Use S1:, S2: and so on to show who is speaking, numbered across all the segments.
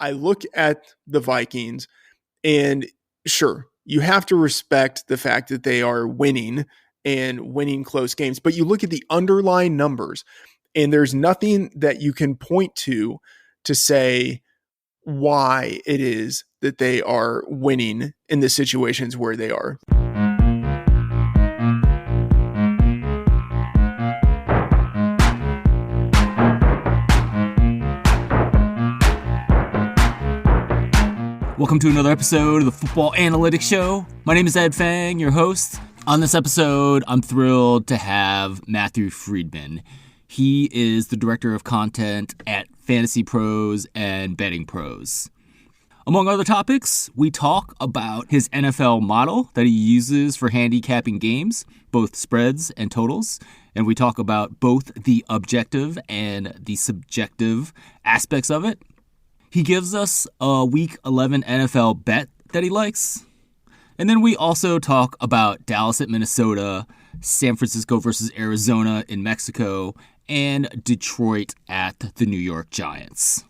S1: I look at the Vikings, and sure, you have to respect the fact that they are winning and winning close games, but you look at the underlying numbers, and there's nothing that you can point to say why it is that they are winning in the situations where they are.
S2: Welcome to another episode of the Football Analytics Show. My name is Ed Fang, your host. On this episode, I'm thrilled to have Matthew Freedman. He is the director of content at FantasyPros and BettingPros. Among other topics, we talk about his NFL model that he uses for handicapping games, both spreads and totals. And we talk about both the objective and the subjective aspects of it. He gives us a Week 11 NFL bet that he likes. And then we also talk about Dallas at Minnesota, San Francisco versus Arizona in Mexico, and Detroit at the New York Giants.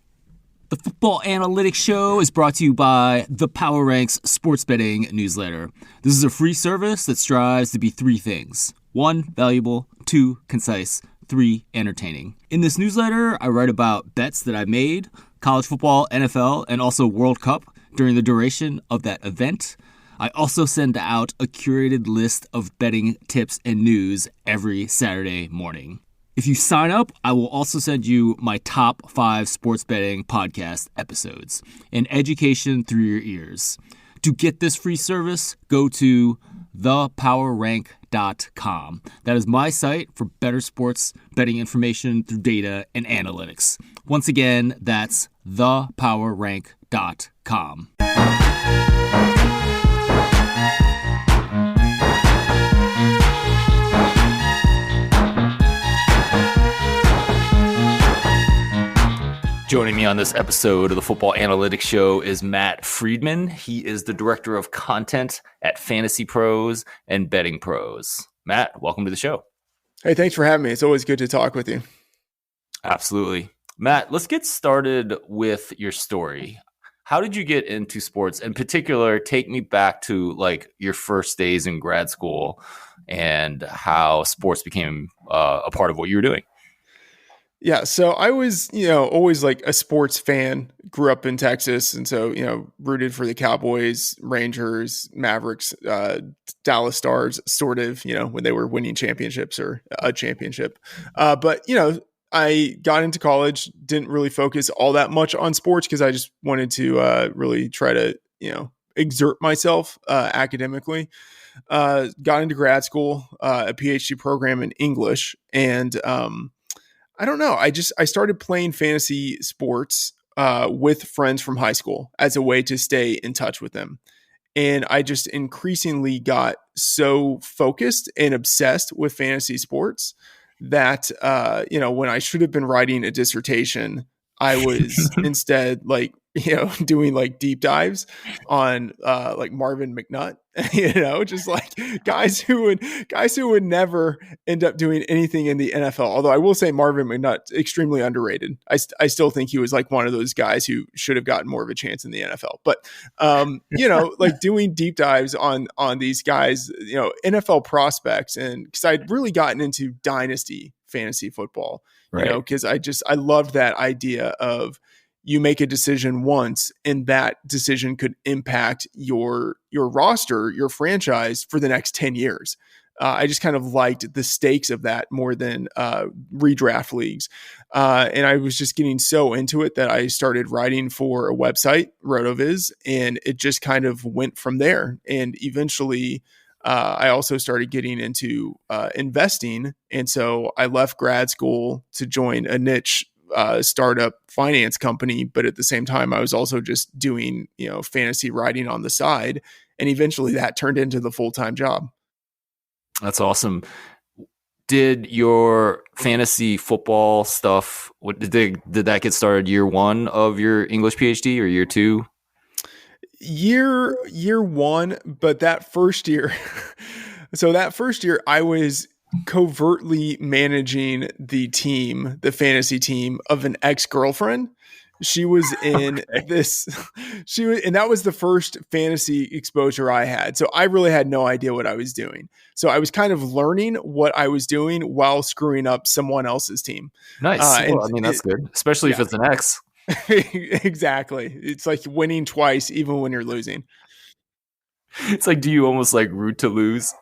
S2: The Football Analytics Show is brought to you by the Power Ranks Sports Betting Newsletter. This is a free service that strives to be three things. 1, valuable. 2, concise. 3, entertaining. In this newsletter, I write about bets that I made, college football, NFL, and also World Cup during the duration of that event. I also send out a curated list of betting tips and news every Saturday morning. If you sign up, I will also send you my top 5 sports betting podcast episodes, an education through your ears. To get this free service, go to thepowerrank.com. That is my site for better sports betting information through data and analytics. Once again, that's thepowerrank.com. Joining me on this episode of the Football Analytics Show is Matt Freedman. He is the director of content at FantasyPros and BettingPros. Matt, welcome to the show.
S1: Hey, thanks for having me. It's always good to talk with you.
S2: Absolutely. Matt, let's get started with your story. How did you get into sports? In particular, take me back to like your first days in grad school and how sports became a part of what you were doing.
S1: Yeah, so I was, always like a sports fan, grew up in Texas. And so, rooted for the Cowboys, Rangers, Mavericks, Dallas Stars, sort of, when they were winning championships or a championship. But I got into college, didn't really focus all that much on sports because I just wanted to really try to, exert myself academically. Got into grad school, a PhD program in English, and I don't know. I started playing fantasy sports with friends from high school as a way to stay in touch with them. And I just increasingly got so focused and obsessed with fantasy sports that, when I should have been writing a dissertation, I was instead doing like deep dives on like Marvin McNutt, just like guys who would never end up doing anything in the NFL. Although I will say Marvin McNutt, extremely underrated. I still think he was like one of those guys who should have gotten more of a chance in the NFL. But like doing deep dives on these guys, NFL prospects, and because I'd really gotten into dynasty fantasy football,
S2: right?
S1: Because I loved that idea of you make a decision once and that decision could impact your roster, your franchise for the next 10 years. I just kind of liked the stakes of that more than redraft leagues. And I was just getting so into it that I started writing for a website, RotoViz, and it just kind of went from there. And eventually I also started getting into investing. And so I left grad school to join a niche startup finance company, but at the same time I was also just doing fantasy writing on the side, and eventually that turned into the full-time job.
S2: That's awesome. Did your fantasy football stuff, did that get started year 1 of your English PhD or year 2?
S1: Year 1, but that first year I was covertly managing the fantasy team of an ex-girlfriend She was in
S2: Okay.
S1: this. She was, and that was the first fantasy exposure I had. So I really had no idea what I was doing. So I was kind of learning what I was doing while screwing up someone else's team.
S2: Nice. Well,
S1: And
S2: I mean, that's
S1: it,
S2: good, especially if
S1: yeah,
S2: it's an X.
S1: exactly. It's like winning twice, even when you're losing.
S2: It's like, do you almost like root to lose?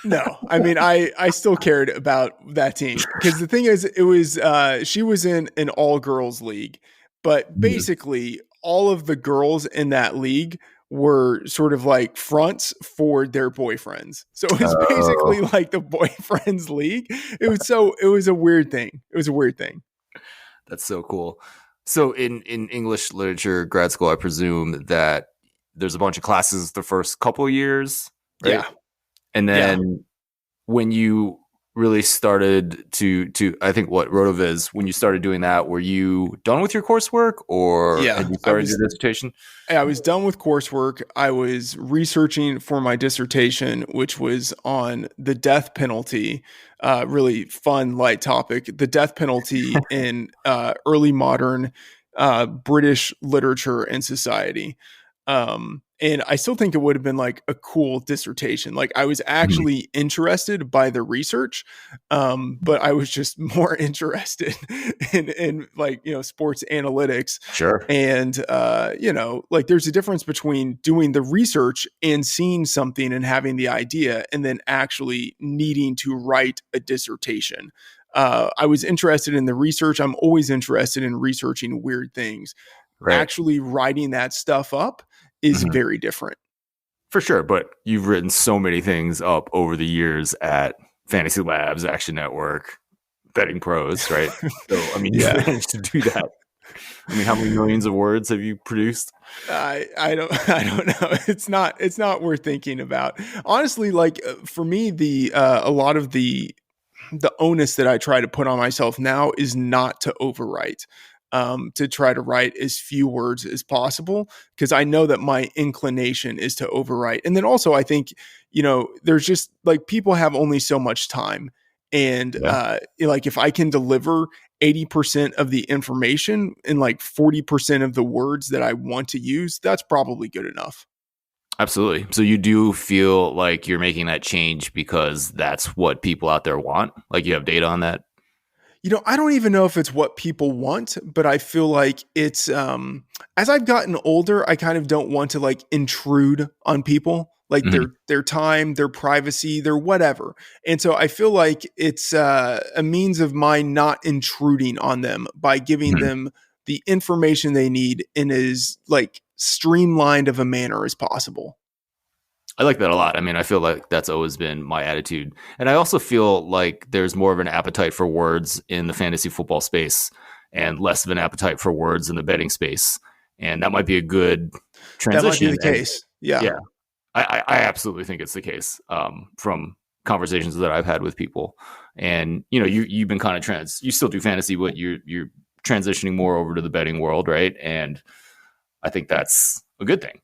S1: No, I mean, I still cared about that team because the thing is, it was she was in an all girls league, but
S2: Mhm.
S1: basically all of the girls in that league were sort of like fronts for their boyfriends. So it was basically
S2: Oh,
S1: like the boyfriends league. It was a weird thing. It was a weird thing.
S2: that's so cool. So in English literature grad school, I presume that there's a bunch of classes the first couple of years, right?
S1: Yeah,
S2: And
S1: yeah.
S2: then when you really started to I think what Rotoviz, when you started doing that, were you done with your coursework or
S1: Yeah,
S2: had you started your dissertation?
S1: I was done with coursework. I was researching for my dissertation, which was on the death penalty. Really fun, light topic. The death penalty in early modern British literature and society. And I still think it would have been like a cool dissertation. Like I was
S2: Mhm.
S1: actually interested by the research, but I was just more interested in like sports analytics
S2: Sure.
S1: and like there's a difference between doing the research and seeing something and having the idea and then actually needing to write a dissertation. I was interested in the research. I'm always interested in researching weird things.
S2: Right.
S1: Actually writing that stuff up is
S2: Mhm.
S1: very different.
S2: For sure. But you've written so many things up over the years at Fantasy Labs, Action Network, Betting Pros, right? So, I mean, you've
S1: Yeah.
S2: managed to do that. I mean, how many millions of words have you produced?
S1: I don't I don't know. It's not worth thinking about. Honestly, like for me, the a lot of the onus that I try to put on myself now is not to overwrite, to try to write as few words as possible, because I know that my inclination is to overwrite. And then also, I think, there's just like people have only so much time. And
S2: Yeah.
S1: like if I can deliver 80% of the information in like 40% of the words that I want to use, that's probably good enough.
S2: Absolutely. So you do feel like you're making that change because that's what people out there want? Like you have data on that?
S1: I don't even know if it's what people want, but I feel like it's as I've gotten older, I kind of don't want to like intrude on people, like
S2: Mhm.
S1: their time, their privacy, their whatever. And so I feel like it's a means of my not intruding on them by giving
S2: Mhm.
S1: them the information they need in as like streamlined of a manner as possible.
S2: I like that a lot. I mean, I feel like that's always been my attitude. And I also feel like there's more of an appetite for words in the fantasy football space and less of an appetite for words in the betting space. And that might be a good
S1: That might be
S2: transition.
S1: the
S2: And
S1: case. Yeah.
S2: yeah, I absolutely think it's the case from conversations that I've had with people. And you've been kind of you still do fantasy, but you're transitioning more over to the betting world, right? And I think that's a good thing.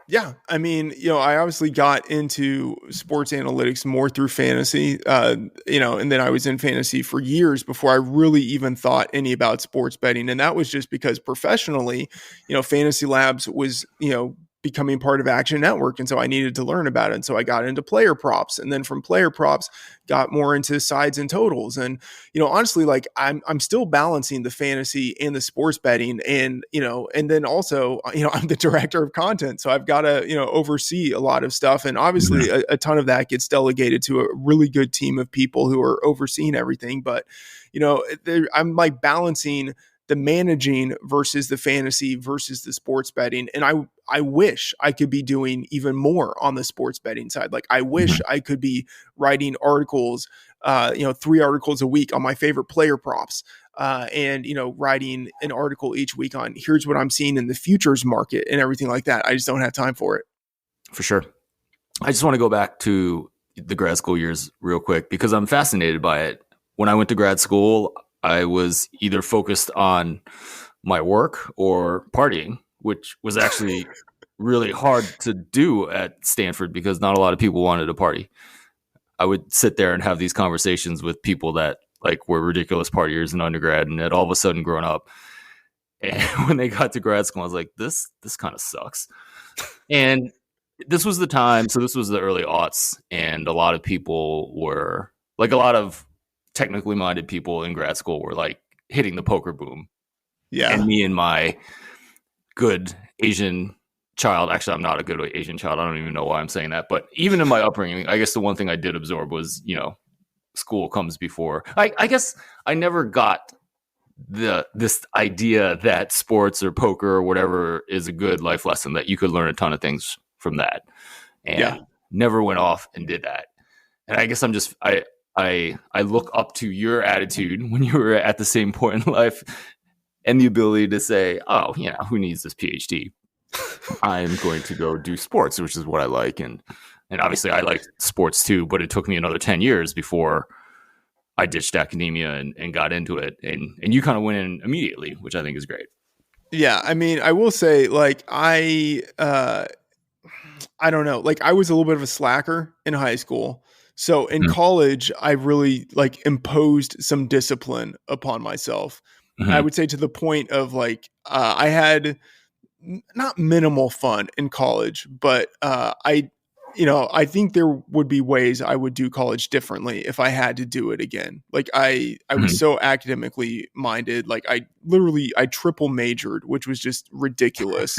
S1: Yeah, I mean, I obviously got into sports analytics more through fantasy, and then I was in fantasy for years before I really even thought any about sports betting, and that was just because professionally, Fantasy Labs was, becoming part of Action Network, and so I needed to learn about it, and so I got into player props, and then from player props, got more into sides and totals, and honestly, like I'm still balancing the fantasy and the sports betting, and then also, I'm the director of content, so I've got to, oversee a lot of stuff, and obviously,
S2: Mhm.
S1: a ton of that gets delegated to a really good team of people who are overseeing everything. But I'm like balancing the managing versus the fantasy versus the sports betting, and I wish I could be doing even more on the sports betting side. Like I wish
S2: Mhm.
S1: I could be writing articles, 3 articles a week on my favorite player props, and writing an article each week on here's what I'm seeing in the futures market and everything like that. I just don't have time for it.
S2: For sure. I just want to go back to the grad school years real quick because I'm fascinated by it. When I went to grad school, I was either focused on my work or partying, which was actually really hard to do at Stanford because not a lot of people wanted to party. I would sit there and have these conversations with people that like were ridiculous partiers in undergrad and had all of a sudden grown up. And when they got to grad school, I was like, this kind of sucks. And this was the time. So this was the early aughts, and a lot of people were like, a lot of technically minded people in grad school were like hitting the poker boom. And
S1: Yeah.
S2: me and my good Asian child, actually, I'm not a good Asian child. I don't even know why I'm saying that. But even in my upbringing, I guess the one thing I did absorb was, school comes before. I guess I never got this idea that sports or poker or whatever is a good life lesson, that you could learn a ton of things from that,
S1: Yeah.
S2: and never went off and did that. And I guess I look up to your attitude when you were at the same point in life, and the ability to say, oh, who needs this PhD? I'm going to go do sports, which is what I like. And obviously I like sports too, but it took me another 10 years before I ditched academia and got into it. And you kind of went in immediately, which I think is great.
S1: Yeah. I mean, I will say, like, I don't know. Like, I was a little bit of a slacker in high school. So in college, I really like imposed some discipline upon myself. I
S2: Mm-hmm.
S1: would say to the point of like, I had not minimal fun in college, but I think there would be ways I would do college differently if I had to do it again. Like I was
S2: Mm-hmm.
S1: so academically minded. Like I triple majored, which was just ridiculous.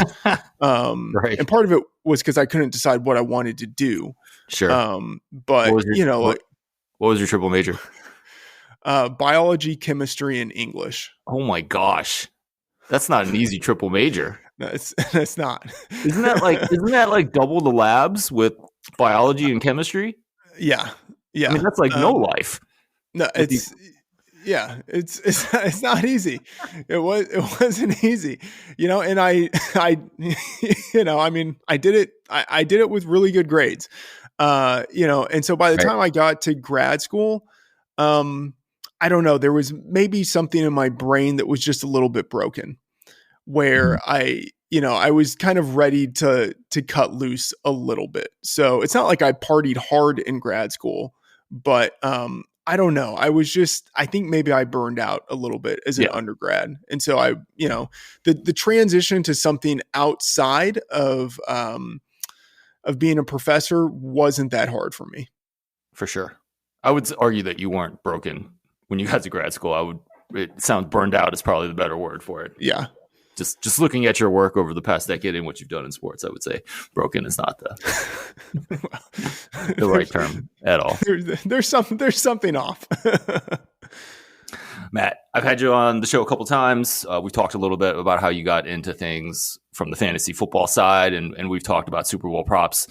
S2: Right.
S1: And part of it was because I couldn't decide what I wanted to do.
S2: Sure. What
S1: But
S2: was your what was your triple major?
S1: biology, chemistry, and English.
S2: Oh my gosh. That's not an easy triple major.
S1: No, it's not.
S2: Isn't that like double the labs with biology and chemistry?
S1: Yeah.
S2: I mean,
S1: Yeah.
S2: that's like no life.
S1: No,
S2: With the,
S1: it's not easy. It wasn't easy, and I mean, I did it. I did it with really good grades, and so by the
S2: right.
S1: time I got to grad school, I don't know, there was maybe something in my brain that was just a little bit broken, where I was kind of ready to cut loose a little bit. So it's not like I partied hard in grad school, but I don't know. I think maybe I burned out a little bit as an
S2: Yeah,
S1: undergrad. And so the transition to something outside of being a professor wasn't that hard for me.
S2: for sure. I would argue that you weren't broken when you got to grad school. It sounds burned out is probably the better word for it.
S1: Yeah.
S2: Just looking at your work over the past decade and what you've done in sports, I would say broken is not the right term at all.
S1: There's something off.
S2: Matt, I've had you on the show a couple times. We've talked a little bit about how you got into things from the fantasy football side, and we've talked about Super Bowl props.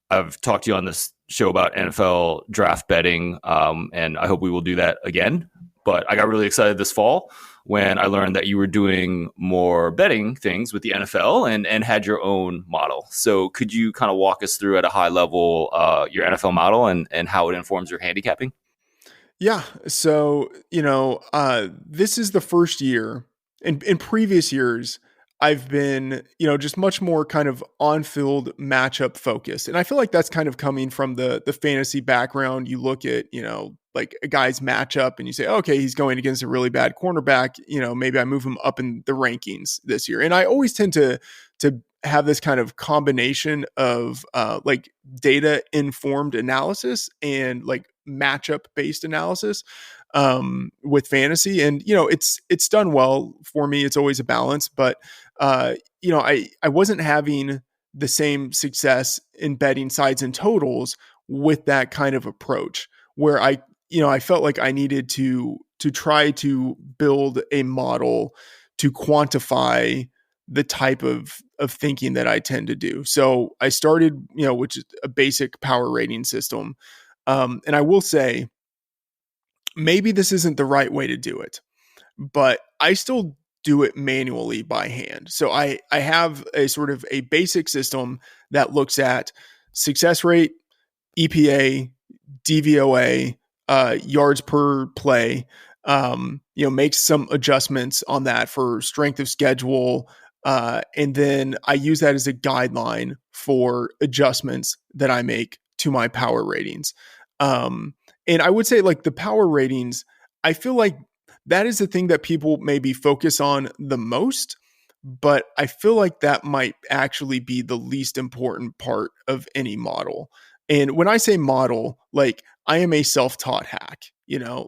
S2: I've talked to you on this show about NFL draft betting, and I hope we will do that again. But I got really excited this fall when I learned that you were doing more betting things with the NFL and had your own model. So could you kind of walk us through at a high level your NFL model and how it informs your handicapping?
S1: Yeah. So, this is the first year. In previous years, I've been, just much more kind of on-field matchup focused. And I feel like that's kind of coming from the fantasy background. You look at, like a guy's matchup and you say, okay, he's going against a really bad cornerback. Maybe I move him up in the rankings this year. And I always tend to have this kind of combination of like data informed analysis and like matchup based analysis with fantasy. And it's done well for me. It's always a balance, but I wasn't having the same success in betting sides and totals with that kind of approach, where I felt like I needed to try to build a model to quantify the type of thinking that I tend to do. So I started, which is a basic power rating system. And I will say, maybe this isn't the right way to do it, but I still do it manually by hand. So I have a sort of a basic system that looks at success rate, EPA, DVOA, yards per play, makes some adjustments on that for strength of schedule. And then I use that as a guideline for adjustments that I make to my power ratings. And I would say, like, the power ratings, I feel like that is the thing that people maybe focus on the most. But I feel like that might actually be the least important part of any model. And when I say model, like I am a self-taught hack,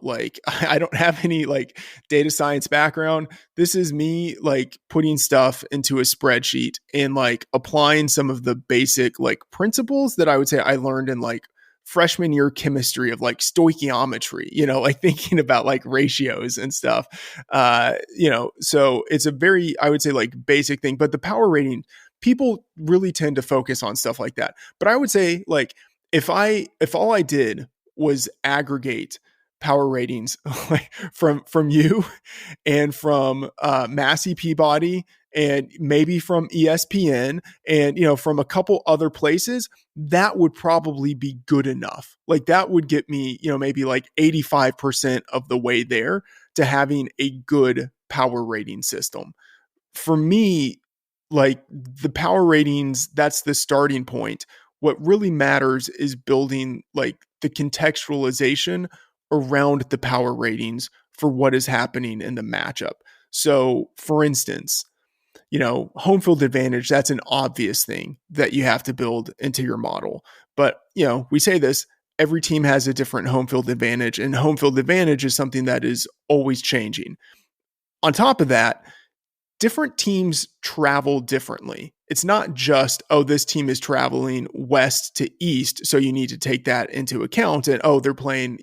S1: like I don't have any like data science background. This is me like putting stuff into a spreadsheet and like applying some of the basic like principles that I would say I learned in like freshman year chemistry of like stoichiometry, like thinking about like ratios and stuff. So it's a very, I would say, like basic thing, but the power rating, people really tend to focus on stuff like that. But I would say like if all I did was aggregate power ratings like from you and from Massey Peabody and maybe from ESPN and from a couple other places, that would probably be good enough. Like that would get me, maybe like 85% of the way there to having a good power rating system. For me, like the power ratings, that's the starting point. What really matters is building like the contextualization around the power ratings for what is happening in the matchup. So, for instance, home field advantage, that's an obvious thing that you have to build into your model. But, we say this, every team has a different home field advantage, and home field advantage is something that is always changing. On top of that, different teams travel differently. It's not just, oh, this team is traveling west to east, so you need to take that into account. And, oh, they're playing,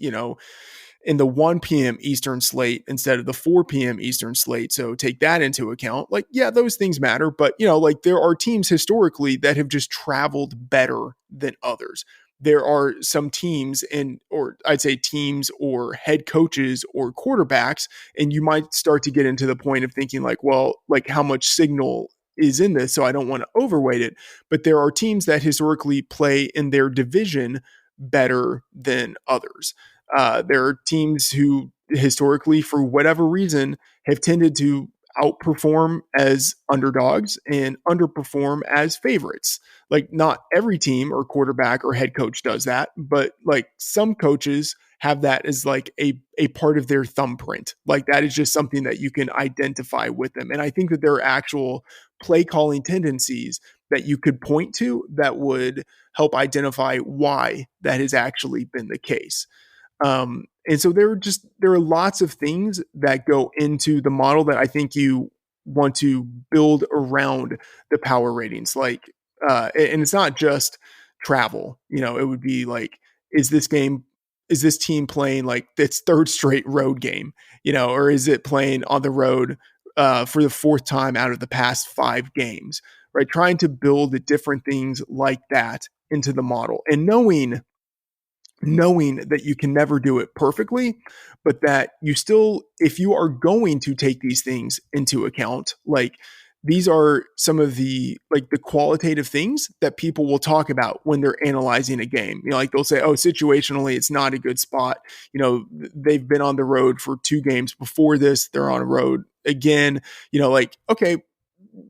S1: in the 1 p.m. Eastern slate instead of the 4 p.m. Eastern slate. So take that into account. Like, yeah, those things matter. But, like there are teams historically that have just traveled better than others. There are some teams or I'd say teams or head coaches or quarterbacks, and you might start to get into the point of thinking like, well, like how much signal is in this, so I don't want to overweight it. But there are teams that historically play in their division better than others. There are teams who historically, for whatever reason, have tended to outperform as underdogs and underperform as favorites. Like not every team or quarterback or head coach does that, but like some coaches have that as like a part of their thumbprint. Like that is just something that you can identify with them. And I think that there are actual play calling tendencies that you could point to that would help identify why that has actually been the case. And so there are lots of things that go into the model that I think you want to build around the power ratings. Like, and it's not just travel. It would be like, is this team playing like its third straight road game? Or is it playing on the road for the fourth time out of the past 5 games? Right, trying to build different things like that into the model, and knowing that you can never do it perfectly, but that you still, if you are going to take these things into account, like these are some of the like the qualitative things that people will talk about when they're analyzing a game. Like they'll say, oh, situationally, it's not a good spot. They've been on the road for 2 games before this. They're on a road again, like, okay,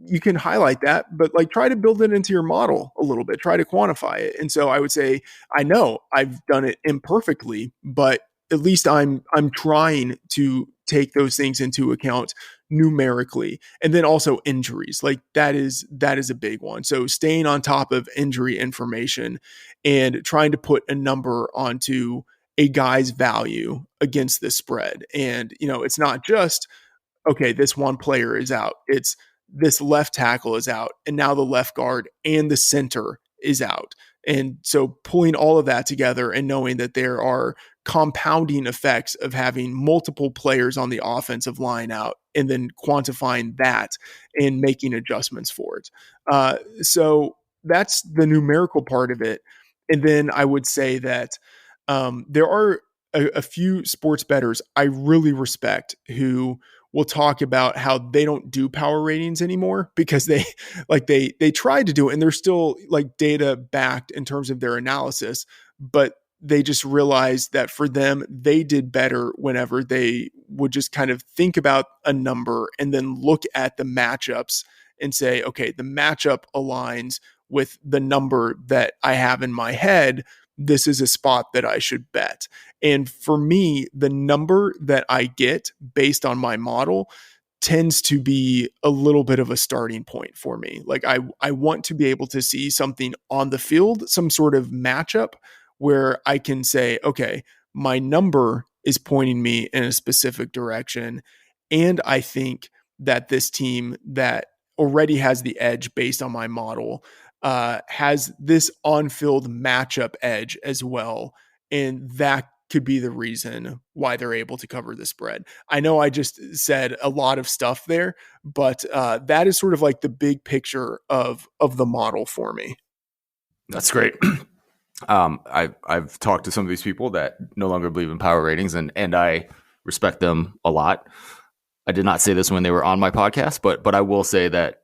S1: you can highlight that, but like try to build it into your model a little bit, try to quantify it. And so I would say, I know I've done it imperfectly, but at least I'm trying to take those things into account numerically. And then also injuries, like that is a big one. So staying on top of injury information and trying to put a number onto a guy's value against the spread. And, it's not just, okay, this one player is out. It's this left tackle is out, and now the left guard and the center is out. And so pulling all of that together and knowing that there are compounding effects of having multiple players on the offensive line out, and then quantifying that and making adjustments for it. So that's the numerical part of it. And then I would say that there are a few sports bettors I really respect who will talk about how they don't do power ratings anymore because they tried to do it and they're still like data backed in terms of their analysis, but they just realized that for them, they did better whenever they would just kind of think about a number and then look at the matchups and say, okay, the matchup aligns with the number that I have in my head, this is a spot that I should bet. And for me, the number that I get based on my model tends to be a little bit of a starting point for me. Like I want to be able to see something on the field, some sort of matchup where I can say, okay, my number is pointing me in a specific direction. And I think that this team that already has the edge based on my model has this on-field matchup edge as well. And that could be the reason why they're able to cover the spread. I know I just said a lot of stuff there, but that is sort of like the big picture of the model for me.
S3: That's great. I've talked to some of these people that no longer believe in power ratings, and I respect them a lot. I did not say this when they were on my podcast, but I will say that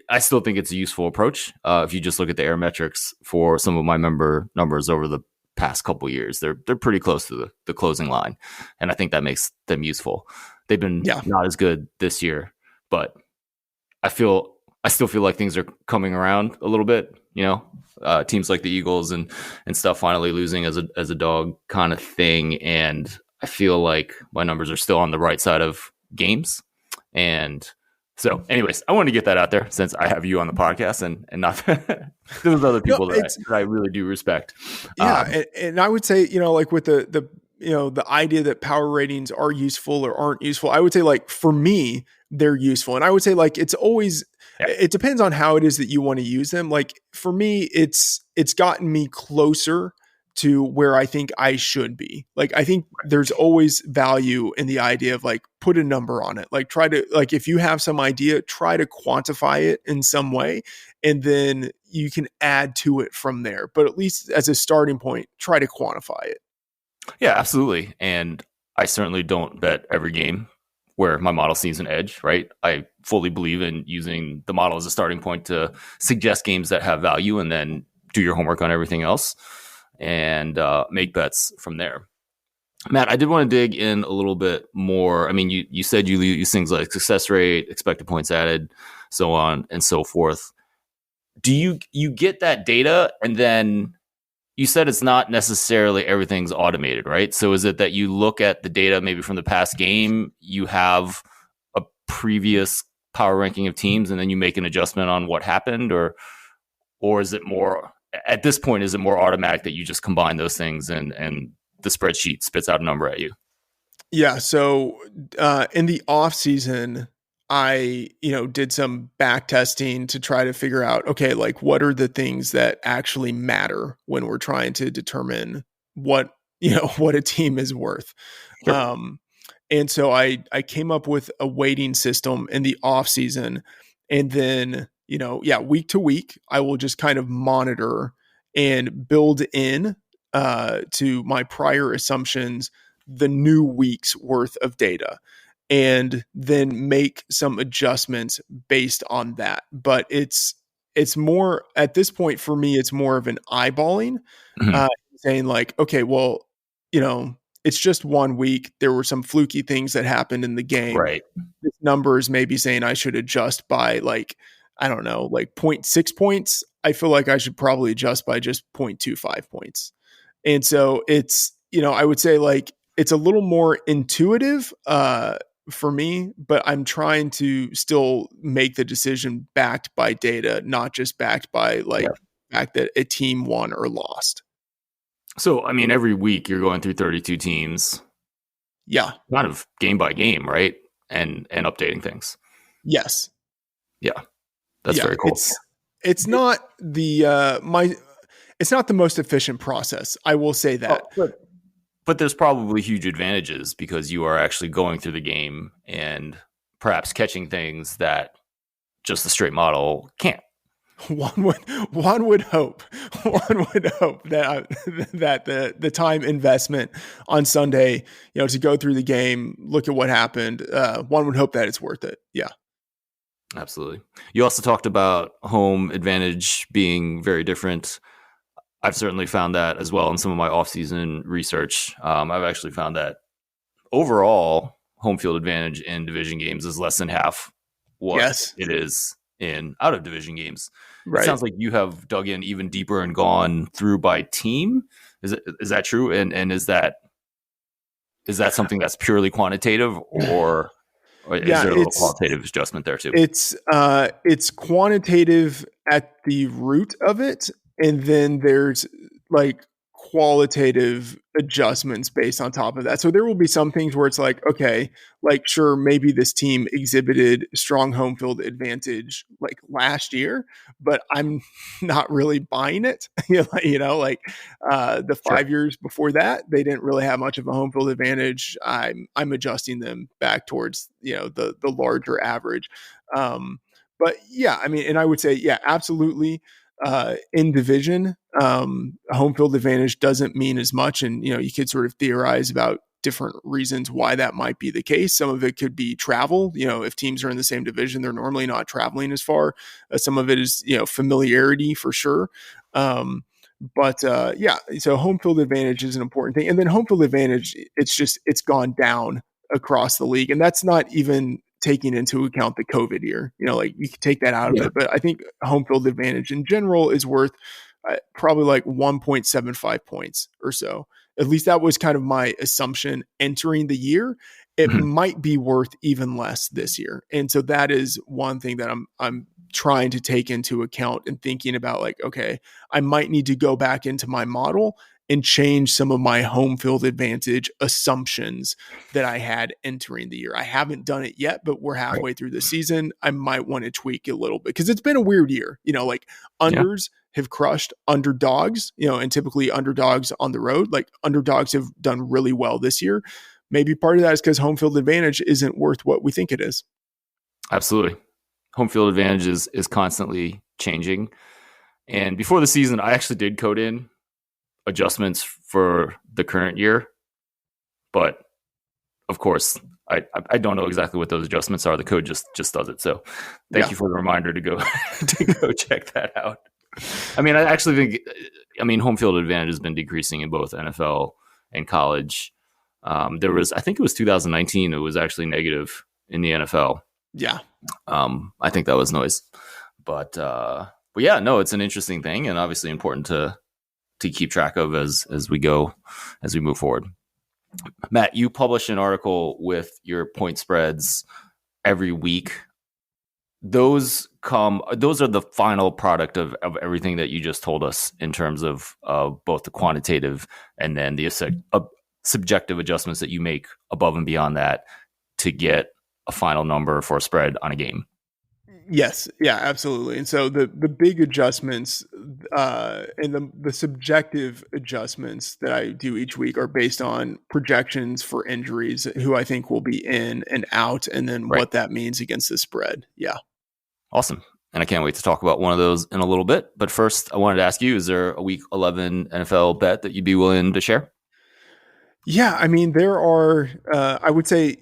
S3: I still think it's a useful approach. If you just look at the air metrics for some of my member numbers over the past couple years, they're pretty close to the closing line, and I think that makes them useful. They've been not as good this year, but I still feel like things are coming around a little bit. Teams like the Eagles and stuff finally losing as a dog kind of thing, and I feel like my numbers are still on the right side of games. And so, anyways, I wanted to get that out there since I have you on the podcast and not those other people that I really do respect.
S1: Yeah, and I would say, like with the idea that power ratings are useful or aren't useful, I would say like for me, they're useful. And I would say like it's always, it depends on how it is that you want to use them. Like for me, it's gotten me closer to where I think I should be. Like, I think there's always value in the idea of like, put a number on it. Like if you have some idea, try to quantify it in some way, and then you can add to it from there. But at least as a starting point, try to quantify it.
S3: Yeah, absolutely. And I certainly don't bet every game where my model sees an edge, right? I fully believe in using the model as a starting point to suggest games that have value, and then do your homework on everything else and make bets from there. Matt, I did want to dig in a little bit more. I mean, you said you use things like success rate, expected points added, so on and so forth. Do you get that data, and then you said it's not necessarily everything's automated, right? So is it that you look at the data maybe from the past game, you have a previous power ranking of teams, and then you make an adjustment on what happened, or is it more, at this point, is it more automatic that you just combine those things and the spreadsheet spits out a number at you?
S1: Yeah. So in the off season, I, did some back testing to try to figure out, okay, like what are the things that actually matter when we're trying to determine what a team is worth. Sure. And so I came up with a weighting system in the off season, and then, week to week, I will just kind of monitor and build in to my prior assumptions the new week's worth of data, and then make some adjustments based on that. But it's more, at this point for me, it's more of an eyeballing, saying like, okay, well, it's just 1 week. There were some fluky things that happened in the game.
S3: Right.
S1: This number is maybe saying I should adjust by like, I don't know, like 0.6 points. I feel like I should probably adjust by just 0.25 points. And so it's, I would say like it's a little more intuitive for me, but I'm trying to still make the decision backed by data, not just backed by like the fact that a team won or lost.
S3: So, I mean, every week you're going through 32 teams.
S1: Yeah.
S3: Kind of game by game, right? And updating things.
S1: Yes.
S3: Yeah. That's very cool.
S1: It's not the it's not the most efficient process. I will say that.
S3: But there's probably huge advantages because you are actually going through the game and perhaps catching things that just the straight model can't.
S1: One would hope that the time investment on Sunday, to go through the game, look at what happened. One would hope that it's worth it. Yeah.
S3: Absolutely. You also talked about home advantage being very different. I've certainly found that as well in some of my off-season research. I've actually found that overall home field advantage in division games is less than half what it is in out of division games. It
S1: Right.
S3: sounds like you have dug in even deeper and gone through by team. Is that true? And is that something that's purely quantitative, or is
S1: Yeah,
S3: there a little qualitative adjustment there too?
S1: it's quantitative at the root of it, and then there's like qualitative adjustments based on top of that. So there will be some things where it's like, okay, like sure, maybe this team exhibited strong home field advantage like last year, but I'm not really buying it. The
S3: Sure.
S1: 5 years before that, they didn't really have much of a home field advantage. I'm adjusting them back towards the larger average. But yeah, I mean, and I would say, yeah, absolutely. In division, home field advantage doesn't mean as much. And, you could sort of theorize about different reasons why that might be the case. Some of it could be travel. If teams are in the same division, they're normally not traveling as far. Some of it is, familiarity for sure. Yeah, so home field advantage is an important thing. And then home field advantage, it's gone down across the league. And that's not even taking into account the COVID year. Like you can take that out of
S3: Yeah.
S1: it. But I think home field advantage in general is worth probably like 1.75 points or so. At least that was kind of my assumption entering the year. It
S3: Mhm.
S1: might be worth even less this year. And so that is one thing that I'm trying to take into account and thinking about, like, okay, I might need to go back into my model and change some of my home field advantage assumptions that I had entering the year. I haven't done it yet, but we're
S3: Right.
S1: halfway through the season. I might want to tweak it a little bit because it's been a weird year. Like
S3: Yeah.
S1: unders have crushed underdogs, and typically underdogs on the road, like underdogs have done really well this year. Maybe part of that is because home field advantage isn't worth what we think it is.
S3: Absolutely. Home field advantage is constantly changing. And before the season, I actually did code in adjustments for the current year. But of course, I don't know exactly what those adjustments are. The code just does it. So thank you for the reminder to go to go check that out. I mean, I actually think, home field advantage has been decreasing in both NFL and college. I think it was 2019. It was actually negative in the NFL.
S1: Yeah.
S3: I think that was noise, but yeah, no, it's an interesting thing and obviously important to keep track of as we move forward. Matt, you publish an article with your point spreads every week. Those are the final product of everything that you just told us in terms of both the quantitative and then the subjective adjustments that you make above and beyond that to get a final number for a spread on a game.
S1: Yes. Yeah, absolutely. And so the big adjustments and the subjective adjustments that I do each week are based on projections for injuries, who I think will be in and out, and then
S3: Right.
S1: what that means against the spread. Yeah.
S3: Awesome. And I can't wait to talk about one of those in a little bit. But first, I wanted to ask you, is there a week 11 NFL bet that you'd be willing to share?
S1: Yeah. I mean, there are, I would say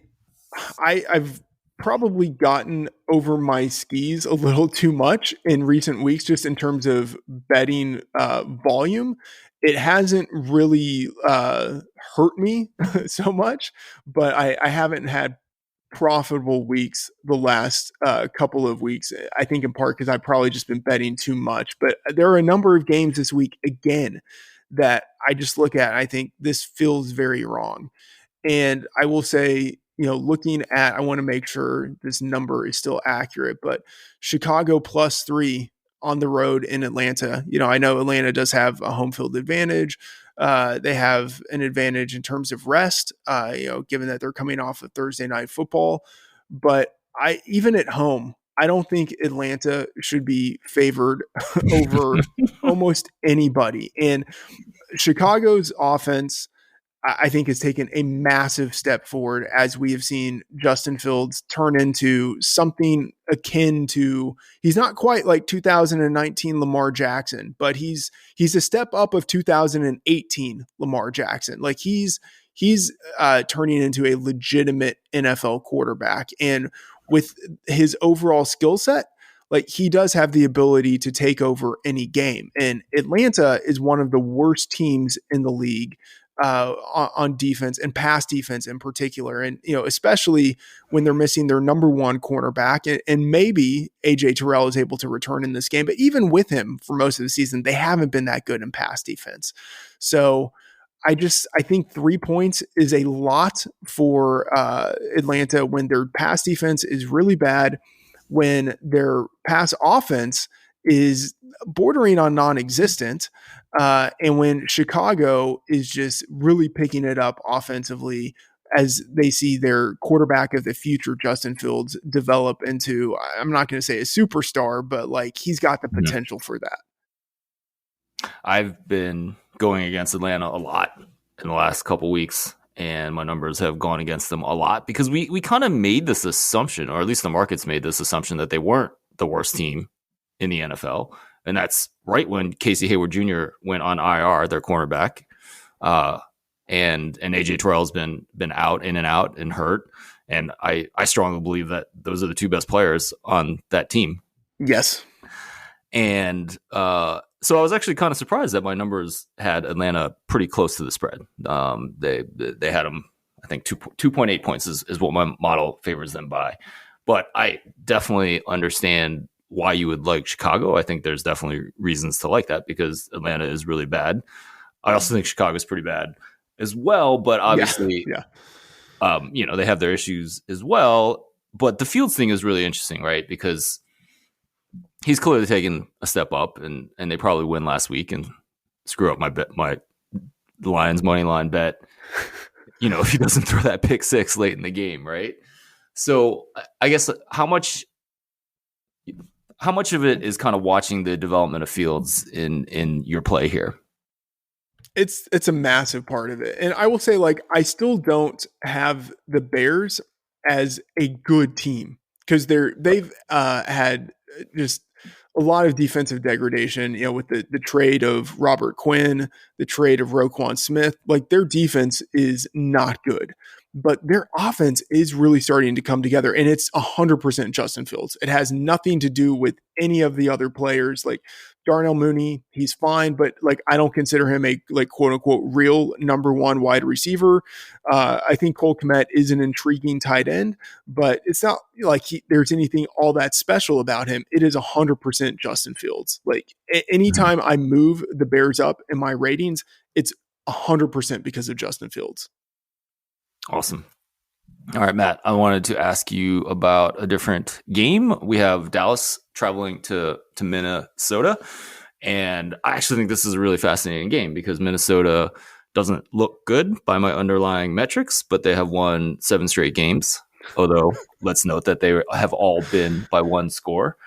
S1: I've probably gotten over my skis a little too much in recent weeks, just in terms of betting volume. It hasn't really hurt me so much, but I haven't had profitable weeks the last couple of weeks. I think in part because I've probably just been betting too much. But there are a number of games this week again that I just look at and I think this feels very wrong. And I will say, looking at, I want to make sure this number is still accurate, but Chicago +3 on the road in Atlanta. I know Atlanta does have a home field advantage. They have an advantage in terms of rest, given that they're coming off of Thursday night football. But even at home, I don't think Atlanta should be favored over almost anybody. And Chicago's offense, I think, has taken a massive step forward as we have seen Justin Fields turn into something akin to, he's not quite like 2019 Lamar Jackson, but he's a step up of 2018 Lamar Jackson. Like he's turning into a legitimate NFL quarterback. And with his overall skill set, like he does have the ability to take over any game. And Atlanta is one of the worst teams in the league on defense and pass defense in particular. And, especially when they're missing their number one cornerback, and maybe AJ Terrell is able to return in this game, but even with him for most of the season, they haven't been that good in pass defense. So I think 3 points is a lot for Atlanta when their pass defense is really bad, when their pass offense is bordering on non-existent, and when Chicago is just really picking it up offensively as they see their quarterback of the future, Justin Fields, develop into, I'm not going to say a superstar, but like he's got the potential for that.
S3: I've been going against Atlanta a lot in the last couple weeks, and my numbers have gone against them a lot because we kind of made this assumption, or at least the markets made this assumption, that they weren't the worst team in the NFL. And that's right when Casey Hayward Jr. went on IR, their cornerback. And AJ Terrell's been out, in and out, and hurt. And I strongly believe that those are the two best players on that team.
S1: Yes.
S3: And so I was actually kind of surprised that my numbers had Atlanta pretty close to the spread. They had them, I think 2.8 points is what my model favors them by. But I definitely understand why you would like Chicago. I think there's definitely reasons to like that because Atlanta is really bad. I also think Chicago's pretty bad as well, but obviously, they have their issues as well. But the Fields thing is really interesting, right? Because he's clearly taken a step up, and they probably win last week and screw up my Lions money line bet. If he doesn't throw that pick six late in the game, right? So I guess how much of it is kind of watching the development of Fields in your play here?
S1: It's a massive part of it. And I will say, like, I still don't have the Bears as a good team because they've had just a lot of defensive degradation, with the trade of Robert Quinn, the trade of Roquan Smith. Like, their defense is not good, but their offense is really starting to come together, and it's 100% Justin Fields. It has nothing to do with any of the other players. Like Darnell Mooney, he's fine, but like I don't consider him a like quote unquote real number one wide receiver. I think Cole Kmet is an intriguing tight end, but it's not like there's anything all that special about him. It is 100% Justin Fields. Like anytime I move the Bears up in my ratings, it's 100% because of Justin Fields.
S3: Awesome. All right, Matt, I wanted to ask you about a different game. We have Dallas traveling to Minnesota. And I actually think this is a really fascinating game because Minnesota doesn't look good by my underlying metrics, but they have won 7 straight games. Although, let's note that they have all been by one score.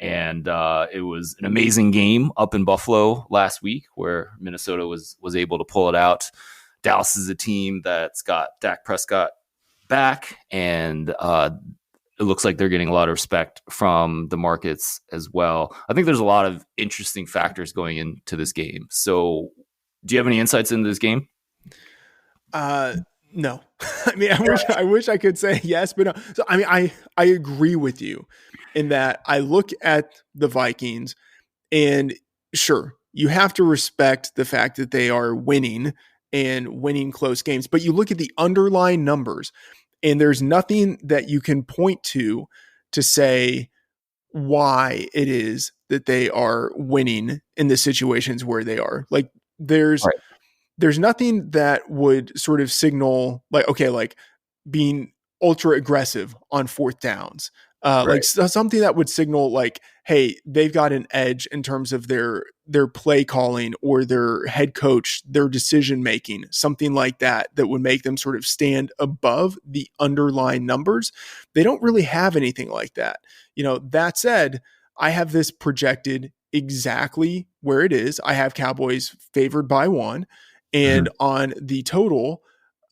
S3: And it was an amazing game up in Buffalo last week where Minnesota was able to pull it out. Dallas is a team that's got Dak Prescott back, and it looks like they're getting a lot of respect from the markets as well. I think there's a lot of interesting factors going into this game. So do you have any insights into this game?
S1: No. I mean, I wish I could say yes, but no. So, I mean, I agree with you in that I look at the Vikings, and sure, you have to respect the fact that they are winning and winning close games, but you look at the underlying numbers and there's nothing that you can point to say why it is that they are winning in the situations where they are. Like there's nothing that would sort of signal like, okay, like being ultra aggressive on fourth downs, like something that would signal like, hey, they've got an edge in terms of their play calling or their head coach, their decision making, something like that would make them sort of stand above the underlying numbers. They don't really have anything like that. That said, I have this projected exactly where it is. I have Cowboys favored by 1, and on the total,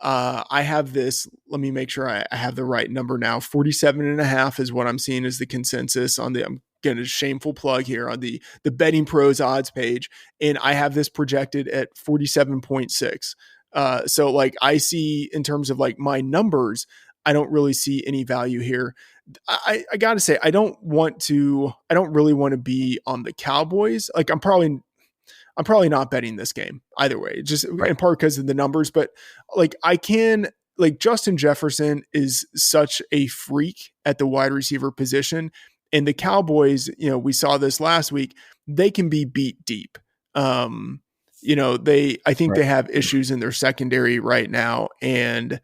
S1: I have this, let me make sure I have the right number now. 47.5 is what I'm seeing as the consensus on I'm getting a shameful plug here on the BettingPros odds page. And I have this projected at 47.6. So like I see in terms of like my numbers, I don't really see any value here. I gotta say, I don't really want to be on the Cowboys. Like I'm I'm probably not betting this game either way, just
S3: Right.
S1: in part because of the numbers. But like I can, like Justin Jefferson is such a freak at the wide receiver position. And the Cowboys, we saw this last week, they can be beat deep. I think they have issues in their secondary right now. And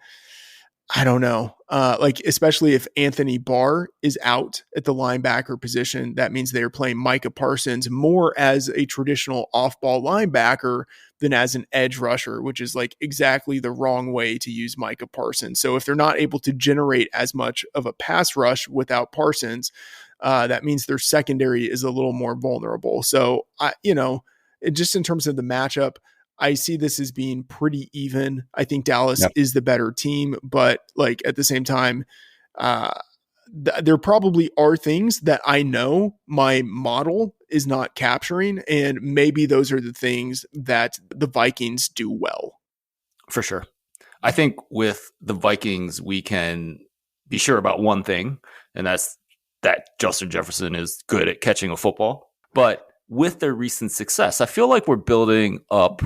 S1: I don't know. Especially if Anthony Barr is out at the linebacker position, that means they're playing Micah Parsons more as a traditional off-ball linebacker than as an edge rusher, which is like exactly the wrong way to use Micah Parsons. So if they're not able to generate as much of a pass rush without Parsons, that means their secondary is a little more vulnerable. So just in terms of the matchup, I see this as being pretty even. I think Dallas is the better team, but like at the same time, there probably are things that I know my model is not capturing, and maybe those are the things that the Vikings do well.
S3: For sure. I think with the Vikings, we can be sure about one thing, and that's that Justin Jefferson is good at catching a football. But with their recent success, I feel like we're building up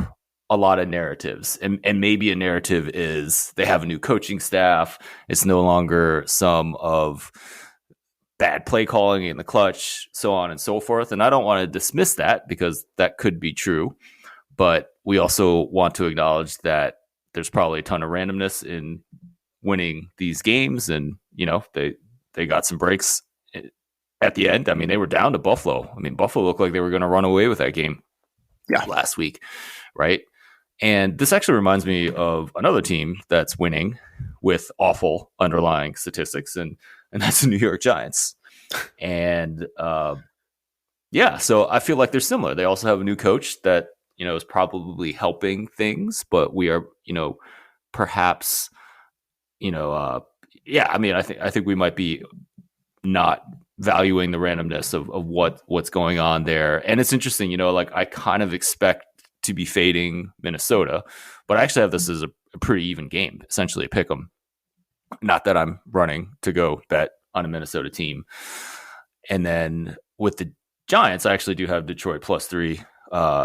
S3: a lot of narratives, and maybe a narrative is they have a new coaching staff. It's no longer some of bad play calling in the clutch, so on and so forth. And I don't want to dismiss that because that could be true, but we also want to acknowledge that there's probably a ton of randomness in winning these games. And, they got some breaks at the end. I mean, they were down to Buffalo. I mean, Buffalo looked like they were going to run away with that game last week, right? And this actually reminds me of another team that's winning with awful underlying statistics, and that's the New York Giants. And so I feel like they're similar. They also have a new coach that is probably helping things, but we are perhaps I think we might be not valuing the randomness of what's going on there. And it's interesting, I kind of expect to be fading Minnesota, but I actually have this as a pretty even game, essentially a pick 'em. Not that I'm running to go bet on a Minnesota team. And then with the Giants, I actually do have Detroit +3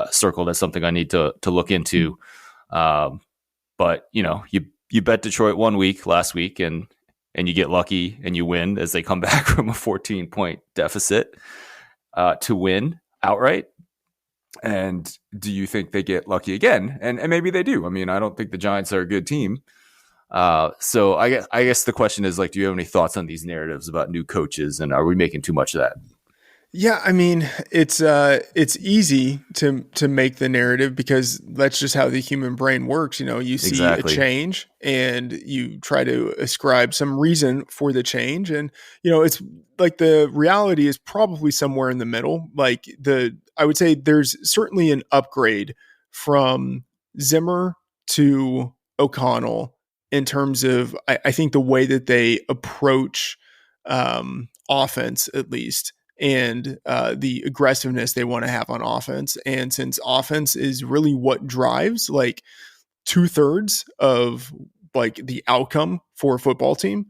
S3: circled as something I need to look into. But you bet Detroit 1 week last week, and you get lucky and you win as they come back from a 14-point deficit to win outright. And do you think they get lucky again? And maybe they do. I mean, I don't think the Giants are a good team. So I guess the question is, like, do you have any thoughts on these narratives about new coaches, and are we making too much of that?
S1: Yeah, I mean, it's easy to make the narrative because that's just how the human brain works. You see a change and you try to ascribe some reason for the change. And, it's like the reality is probably somewhere in the middle. Like I would say there's certainly an upgrade from Zimmer to O'Connell in terms of, I think, the way that they approach offense, at least, and the aggressiveness they want to have on offense. And since offense is really what drives like 2/3 of like the outcome for a football team,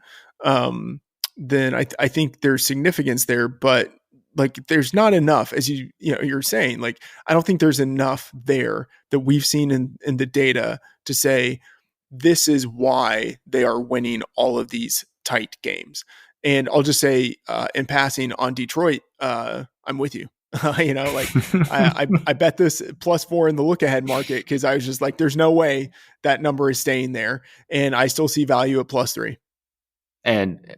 S1: then I think there's significance there. But like, there's not enough, as you're saying. Like, I don't think there's enough there that we've seen in the data to say this is why they are winning all of these tight games. And I'll just say, in passing on Detroit, I'm with you. I bet this +4 in the look ahead market because I was just like, there's no way that number is staying there, and I still see value at +3.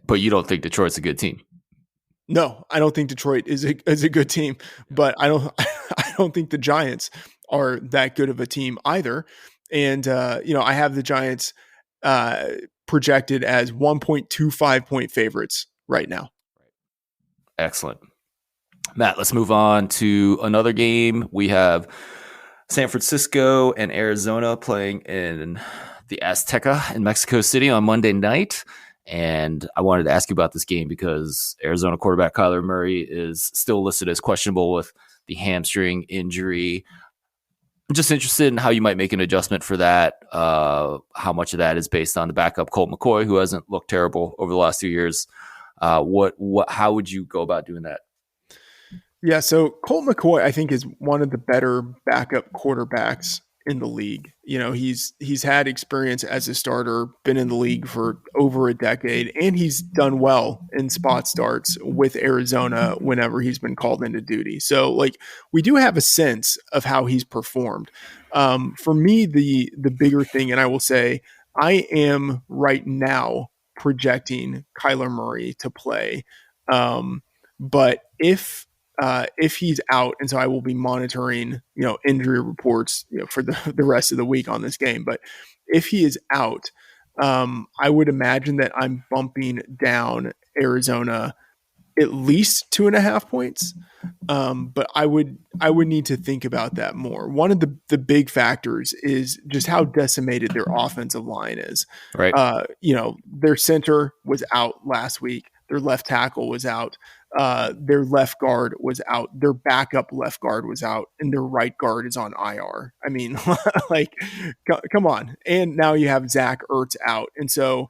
S3: But you don't think Detroit's a good team?
S1: No, I don't think Detroit is a good team, but I don't think the Giants are that good of a team either. And I have the Giants projected as 1.25 point favorites right now.
S3: Excellent. Matt, let's move on to another game. We have San Francisco and Arizona playing in the Azteca in Mexico City on Monday night. And I wanted to ask you about this game because Arizona quarterback Kyler Murray is still listed as questionable with the hamstring injury. I'm just interested in how you might make an adjustment for that. How much of that is based on the backup Colt McCoy, who hasn't looked terrible over the last 2 years. How would you go about doing that?
S1: Yeah, so Colt McCoy, I think, is one of the better backup quarterbacks in the league. He's had experience as a starter, been in the league for over a decade, and he's done well in spot starts with Arizona whenever he's been called into duty. So, like, we do have a sense of how he's performed. For me, the bigger thing, and I will say, I am right now projecting Kyler Murray to play. But if he's out, and so I will be monitoring, injury reports, for the rest of the week on this game. But if he is out, I would imagine that I'm bumping down Arizona at least 2.5 points. But I would need to think about that more. One of the big factors is just how decimated their offensive line is.
S3: Right.
S1: Their center was out last week. Their left tackle was out. Their left guard was out. Their backup left guard was out, and their right guard is on IR. I mean, like, come on. And now you have Zach Ertz out, and so,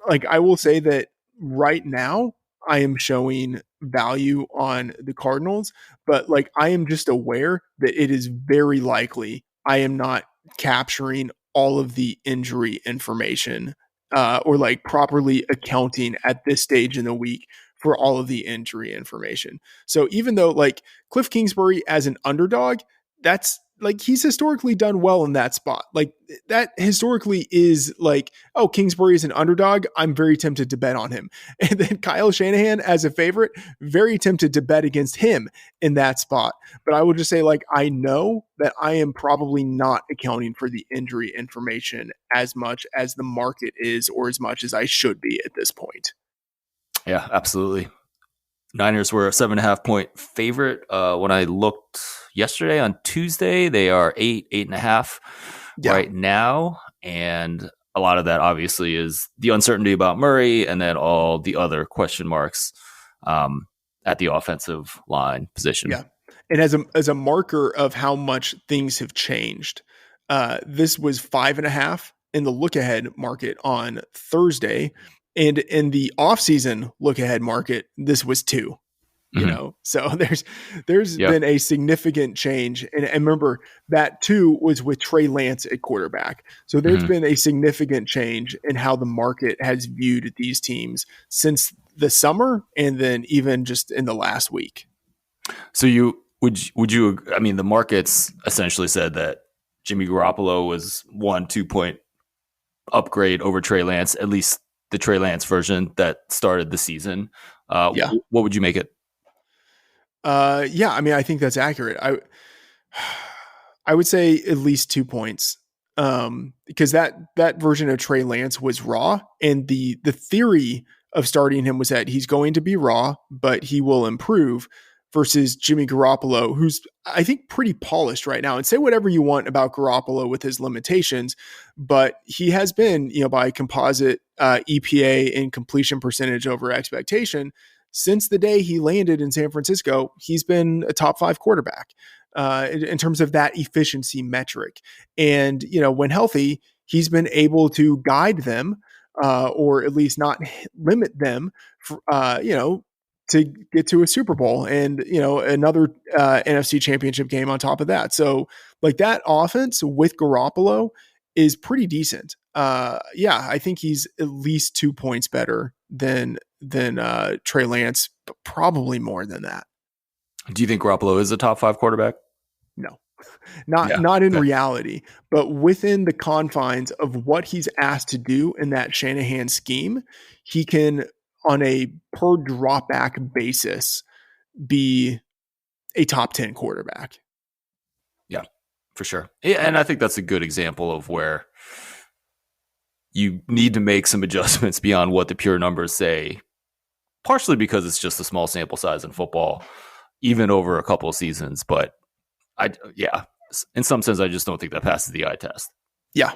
S1: like, I will say that right now I am showing value on the Cardinals, but, like, I am just aware that it is very likely I am not capturing all of the injury information, or, like, properly accounting at this stage in the week for all of the injury information. So even though, like, Cliff Kingsbury as an underdog, that's, like, he's historically done well in that spot. Like, that historically is like, oh, Kingsbury is an underdog, I'm very tempted to bet on him. And then Kyle Shanahan as a favorite, very tempted to bet against him in that spot. But I will just say, like, I know that I am probably not accounting for the injury information as much as the market is, or as much as I should be at this point.
S3: Yeah, absolutely. Niners were a 7.5-point favorite. When I looked yesterday on Tuesday, they are 8.5 right now. And a lot of that obviously is the uncertainty about Murray and then all the other question marks at the offensive line position.
S1: Yeah. And as a marker of how much things have changed, this was 5.5 in the look ahead market on Thursday. And in the offseason look ahead market, this was 2. So there's been a significant change. And remember, that 2 was with Trey Lance at quarterback. So there's been a significant change in how the market has viewed these teams since the summer, and then even just in the last week.
S3: So would you, I mean, the markets essentially said that Jimmy Garoppolo was 1-2 point upgrade over Trey Lance, at least the Trey Lance version that started the season. What would you make it?
S1: I mean, I think that's accurate. I would say at least 2 points, because that version of Trey Lance was raw, and the theory of starting him was that he's going to be raw, but he will improve, versus Jimmy Garoppolo, who's, I think, pretty polished right now. And say whatever you want about Garoppolo with his limitations, but he has been, by composite EPA and completion percentage over expectation, since the day he landed in San Francisco, he's been a top 5 quarterback in terms of that efficiency metric. And, when healthy, he's been able to guide them, or at least not limit them, to get to a Super Bowl and, another NFC championship game on top of that. So, like, that offense with Garoppolo is pretty decent. I think he's at least 2 points better than Trey Lance, but probably more than that.
S3: Do you think Garoppolo is a top 5 quarterback?
S1: No, not in reality, but within the confines of what he's asked to do in that Shanahan scheme, he can, on a per drop back basis, be a top 10 quarterback.
S3: Yeah, for sure. Yeah, and I think that's a good example of where you need to make some adjustments beyond what the pure numbers say, partially because it's just a small sample size in football, even over a couple of seasons. But in some sense, I just don't think that passes the eye test.
S1: Yeah.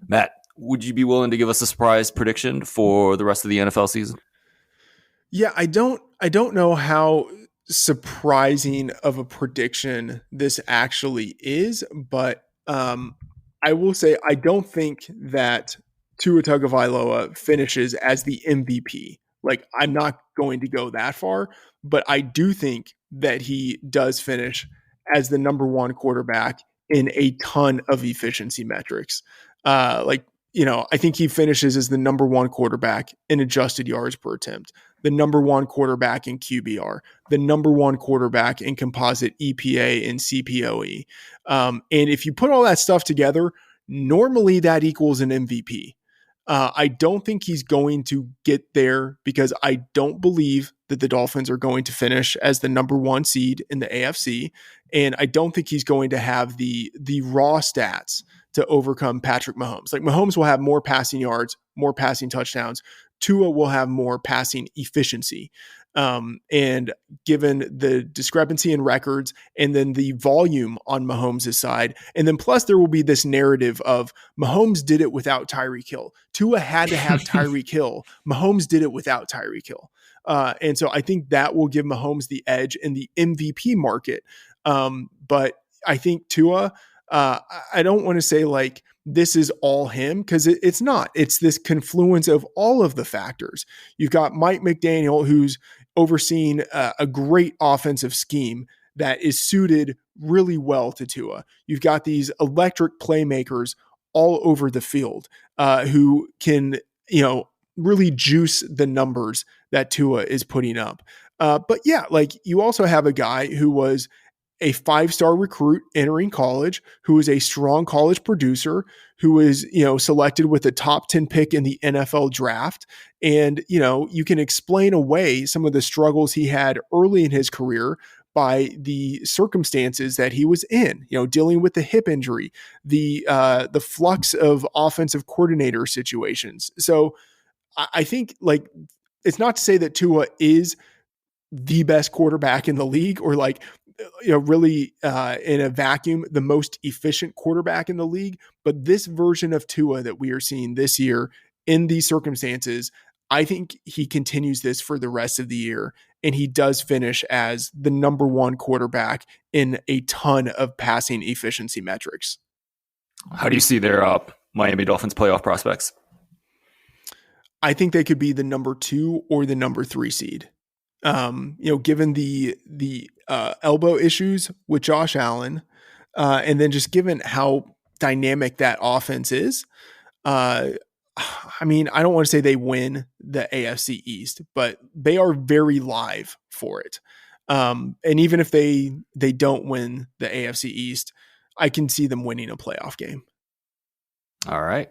S3: Matt, would you be willing to give us a surprise prediction for the rest of the NFL season?
S1: Yeah, I don't know how surprising of a prediction this actually is, but I will say I don't think that Tua Tagovailoa finishes as the MVP. Like, I'm not going to go that far, but I do think that he does finish as the number one quarterback in a ton of efficiency metrics. I think he finishes as the number one quarterback in adjusted yards per attempt, the number one quarterback in QBR, the number one quarterback in composite EPA and CPOE. And if you put all that stuff together, normally that equals an MVP. I don't think he's going to get there because I don't believe that the Dolphins are going to finish as the number one seed in the AFC. And I don't think he's going to have the raw stats to overcome Patrick Mahomes. Like Mahomes will have more passing yards, more passing touchdowns. Tua will have more passing efficiency. And given the discrepancy in records and then the volume on Mahomes' side, and then plus there will be this narrative of Mahomes did it without Tyreek Hill. Tua had to have Tyreek Hill. Mahomes did it without Tyreek Hill. And so I think that will give Mahomes the edge in the MVP market. But I think Tua, I don't want to say like this is all him because it's not. It's this confluence of all of the factors. You've got Mike McDaniel, who's overseeing a great offensive scheme that is suited really well to Tua. You've got these electric playmakers all over the field who can, really juice the numbers that Tua is putting up. But yeah, like you also have a guy who was a 5-star recruit entering college, who is a strong college producer, who is, selected with a top 10 pick in the NFL draft. And, you can explain away some of the struggles he had early in his career by the circumstances that he was in, dealing with the hip injury, the flux of offensive coordinator situations. So I think like, it's not to say that Tua is the best quarterback in the league or like, really in a vacuum, the most efficient quarterback in the league. But this version of Tua that we are seeing this year in these circumstances, I think he continues this for the rest of the year. And he does finish as the number one quarterback in a ton of passing efficiency metrics.
S3: How do you see their Miami Dolphins playoff prospects?
S1: I think they could be the number 2 or the number 3 seed. Given the elbow issues with Josh Allen, and then just given how dynamic that offense is, I don't want to say they win the AFC East, but they are very live for it. And even if they don't win the AFC East, I can see them winning a playoff game.
S3: All right.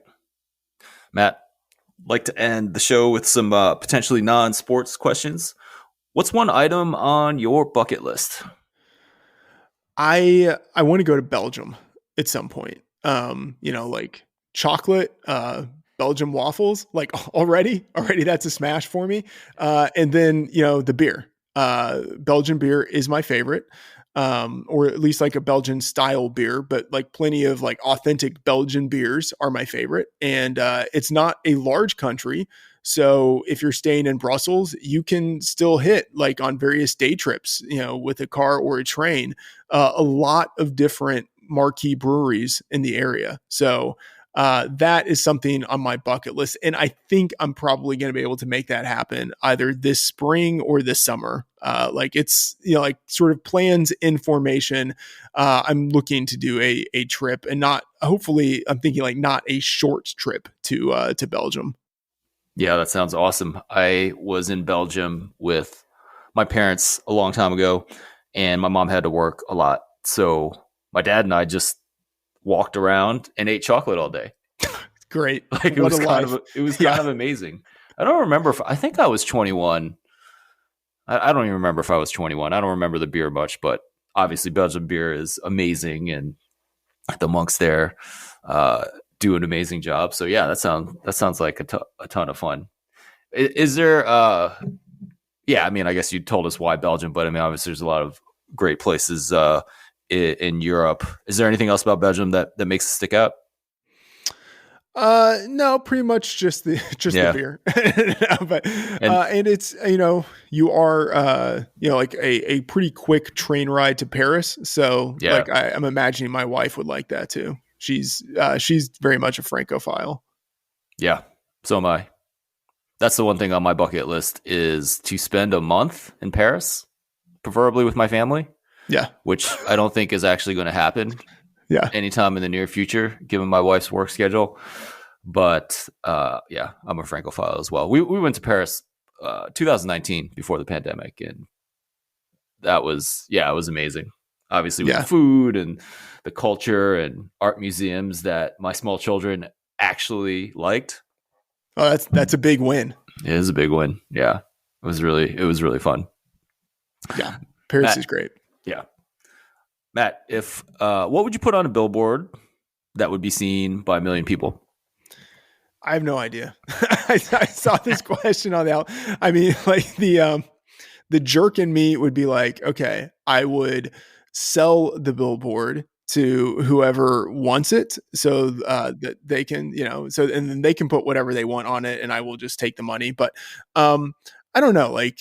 S3: Matt, I'd like to end the show with some potentially non-sports questions. What's one item on your bucket list?
S1: I want to go to Belgium at some point. Like chocolate, Belgium waffles, like already that's a smash for me. And then, the beer, Belgian beer is my favorite. Or at least like a Belgian style beer, but like plenty of like authentic Belgian beers are my favorite. And it's not a large country. So if you're staying in Brussels, you can still hit like on various day trips, with a car or a train, a lot of different marquee breweries in the area. So that is something on my bucket list. And I think I'm probably going to be able to make that happen either this spring or this summer. It's, like sort of plans in formation. I'm looking to do a trip and hopefully I'm thinking like not a short trip to Belgium.
S3: Yeah, that sounds awesome. I was in Belgium with my parents a long time ago, and my mom had to work a lot. So my dad and I just walked around and ate chocolate all day.
S1: Great.
S3: Like it was kind of amazing. I don't remember I think I was 21. I don't even remember if I was 21. I don't remember the beer much, but obviously Belgian beer is amazing, and the monks there do an amazing job. So yeah, that sounds like a ton of fun. Is there I guess you told us why Belgium, but obviously there's a lot of great places in Europe. Is there anything else about Belgium that makes it stick out?
S1: No, pretty much just the beer. And it's, you are, like a pretty quick train ride to Paris. So like I'm imagining my wife would like that too. She's very much a Francophile.
S3: Yeah. So am I. That's the one thing on my bucket list is to spend a month in Paris, preferably with my family.
S1: Yeah.
S3: Which I don't think is actually going to happen anytime in the near future, given my wife's work schedule. But yeah, I'm a Francophile as well. We went to Paris 2019 before the pandemic, and that was it was amazing. Obviously with the food and the culture and art museums that my small children actually liked.
S1: Oh, that's a big win.
S3: It is a big win. Yeah. It was really fun.
S1: Yeah. Paris is great.
S3: Yeah. Matt, if what would you put on a billboard that would be seen by 1 million people?
S1: I have no idea. I saw this question on the I mean, like the jerk in me would be like, okay, I would sell the billboard to whoever wants it so that they can, so, and then they can put whatever they want on it and I will just take the money. But I don't know, like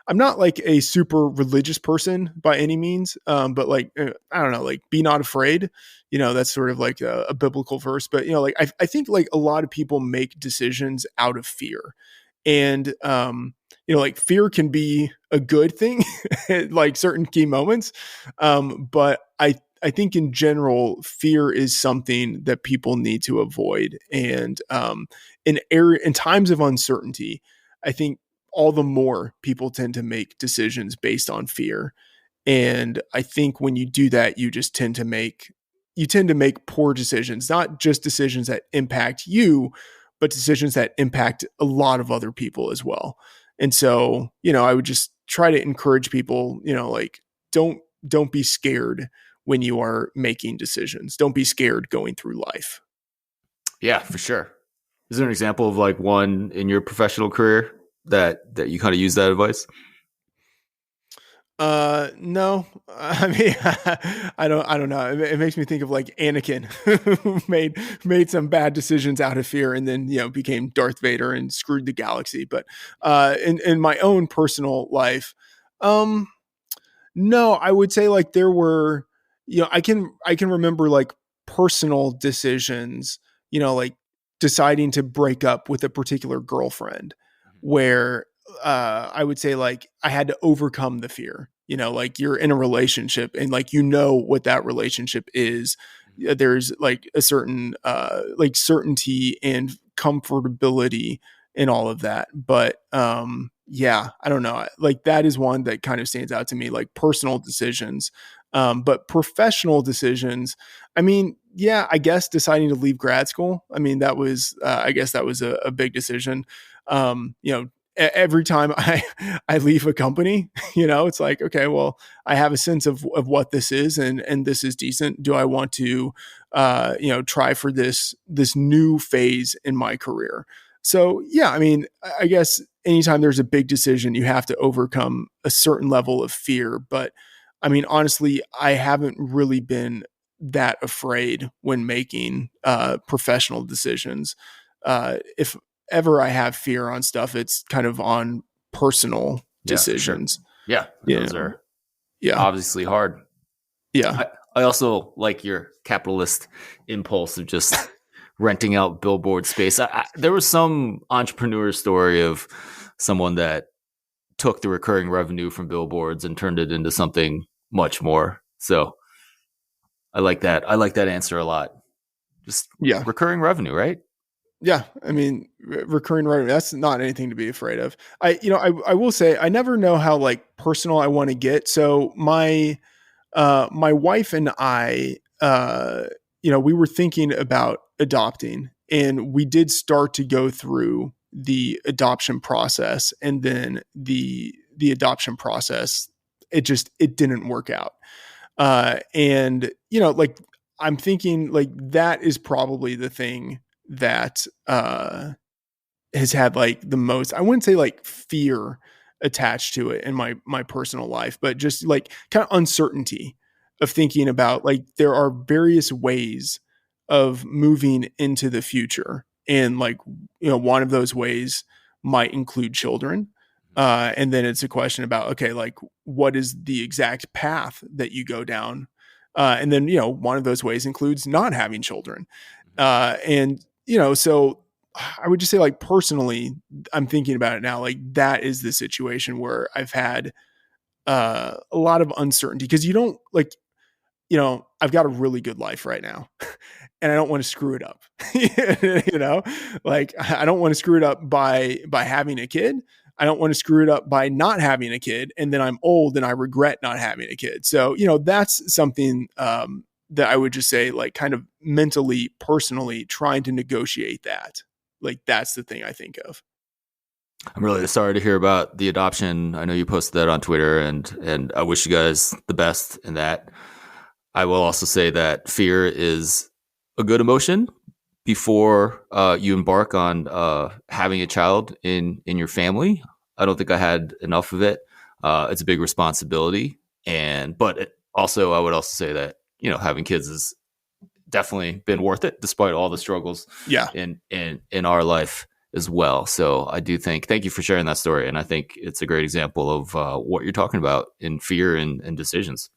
S1: I'm not like a super religious person by any means. But like, I don't know, like be not afraid, that's sort of like a biblical verse, but like, I think like a lot of people make decisions out of fear. And, like fear can be a good thing at like certain key moments. But I think in general, fear is something that people need to avoid. And in times of uncertainty, I think all the more people tend to make decisions based on fear. And I think when you do that, you tend to make poor decisions, not just decisions that impact you, but decisions that impact a lot of other people as well. And so, I would just try to encourage people, like don't be scared when you are making decisions. Don't be scared going through life.
S3: Yeah, for sure. Is there an example of like one in your professional career that you kind of use that advice?
S1: No, I mean, I don't know. It makes me think of like Anakin who made some bad decisions out of fear and then, became Darth Vader and screwed the galaxy. But, in my own personal life, no, I would say like there were, I can remember like personal decisions, like deciding to break up with a particular girlfriend where I would say like I had to overcome the fear, like you're in a relationship and like, what that relationship is. There's like a certain like certainty and comfortability in all of that. But yeah, I don't know. Like that is one that kind of stands out to me, like personal decisions. But professional decisions, I mean, yeah, I guess deciding to leave grad school. I mean, that was, I guess that was a big decision. Every time I leave a company, it's like, okay, well, I have a sense of what this is and this is decent. Do I want to, try for this new phase in my career? So yeah, I mean, I guess anytime there's a big decision, you have to overcome a certain level of fear. But I mean, honestly, I haven't really been that afraid when making professional decisions. If ever I have fear on stuff, it's kind of on personal decisions.
S3: Sure. Yeah, those are obviously hard.
S1: Yeah.
S3: I also like your capitalist impulse of just renting out billboard space. There was some entrepreneur story of someone that took the recurring revenue from billboards and turned it into something much more. So I like that. I like that answer a lot. Just recurring revenue, right?
S1: Yeah, I mean, recurring revenue, that's not anything to be afraid of. I will say I never know how like personal I want to get. So my wife and I, we were thinking about adopting and we did start to go through the adoption process, and then the adoption process, it didn't work out. And like I'm thinking like that is probably the thing that has had like the most, I wouldn't say like fear attached to it in my personal life, but just like kind of uncertainty of thinking about like there are various ways of moving into the future. And like, one of those ways might include children. And then it's a question about, okay, like what is the exact path that you go down? And then, one of those ways includes not having children. And, so I would just say, like, personally, I'm thinking about it now, like, that is the situation where I've had a lot of uncertainty, because you don't, like, I've got a really good life right now and I don't want to screw it up. Like, I don't want to screw it up by having a kid. I don't want to screw it up by not having a kid. And then I'm old and I regret not having a kid. So, that's something that I would just say, like, kind of mentally, personally trying to negotiate that. Like, that's the thing I think of.
S3: I'm really sorry to hear about the adoption. I know you posted that on Twitter, and I wish you guys the best in that. I will also say that fear is a good emotion before you embark on having a child in your family. I don't think I had enough of it. It's a big responsibility, but I would also say that having kids has definitely been worth it, despite all the struggles in our life as well. So I do thank you for sharing that story, and I think it's a great example of what you're talking about in fear and decisions.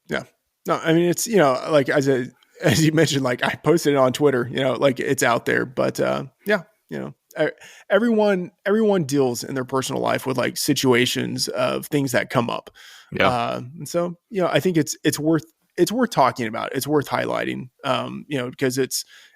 S1: Yeah. No, I mean, it's, like, as you mentioned, like, I posted it on Twitter, like, it's out there, but everyone deals in their personal life with, like, situations of things that come up.
S3: Yeah.
S1: And so, I think it's worth talking about. It's worth highlighting, because it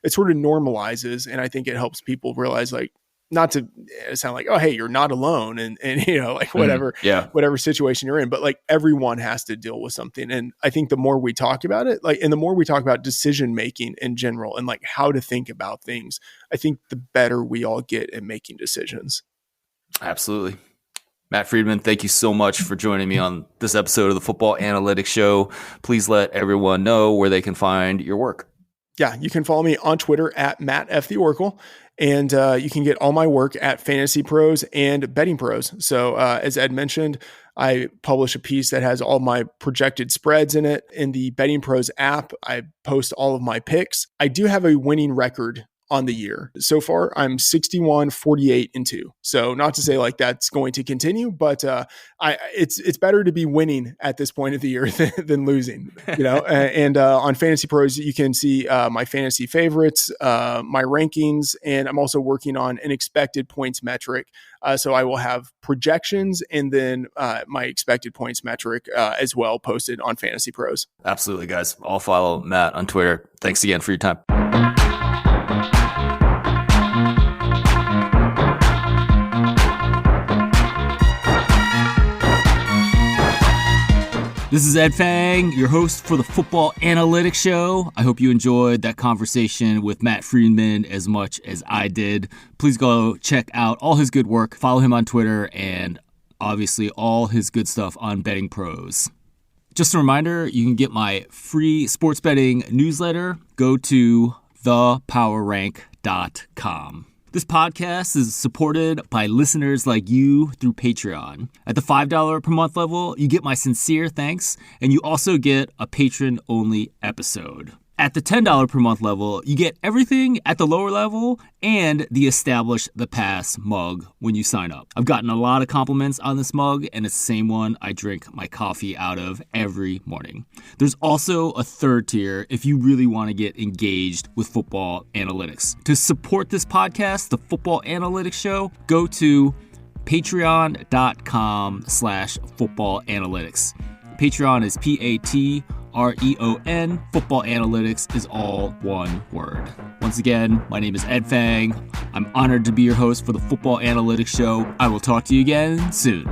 S1: sort of normalizes, and I think it helps people realize, like, not to sound like, oh, hey, you're not alone, and like, whatever situation you're in, but, like, everyone has to deal with something. And I think the more we talk about it, like, and the more we talk about decision making in general and, like, how to think about things, I think the better we all get at making decisions.
S3: Absolutely. Matt Freedman, thank you so much for joining me on this episode of the Football Analytics Show. Please let everyone know where they can find your work.
S1: Yeah, you can follow me on Twitter at Matt F. The Oracle, and you can get all my work at FantasyPros and BettingPros. So as Ed mentioned, I publish a piece that has all my projected spreads in it. In the BettingPros app, I post all of my picks. I do have a winning record on the year. So far, I'm 61, 48, and 2. So not to say, like, that's going to continue, but it's better to be winning at this point of the year than losing, and on Fantasy Pros, you can see my fantasy favorites, my rankings, and I'm also working on an expected points metric. So I will have projections and then my expected points metric as well posted on Fantasy Pros.
S3: Absolutely, guys. I'll follow Matt on Twitter. Thanks again for your time.
S2: This is Ed Fang, your host for the Football Analytics Show. I hope you enjoyed that conversation with Matt Freedman as much as I did. Please go check out all his good work. Follow him on Twitter and obviously all his good stuff on Betting Pros. Just a reminder, you can get my free sports betting newsletter. Go to thepowerrank.com. This podcast is supported by listeners like you through Patreon. At the $5 per month level, you get my sincere thanks, and you also get a patron-only episode. At the $10 per month level, you get everything at the lower level and the Establish the Pass mug when you sign up. I've gotten a lot of compliments on this mug, and it's the same one I drink my coffee out of every morning. There's also a third tier if you really want to get engaged with football analytics. To support this podcast, the Football Analytics Show, go to patreon.com/footballanalytics. Patreon is PATREON. Football Analytics is all one word. Once again, my name is Ed Fang. I'm honored to be your host for the Football Analytics Show. I will talk to you again soon.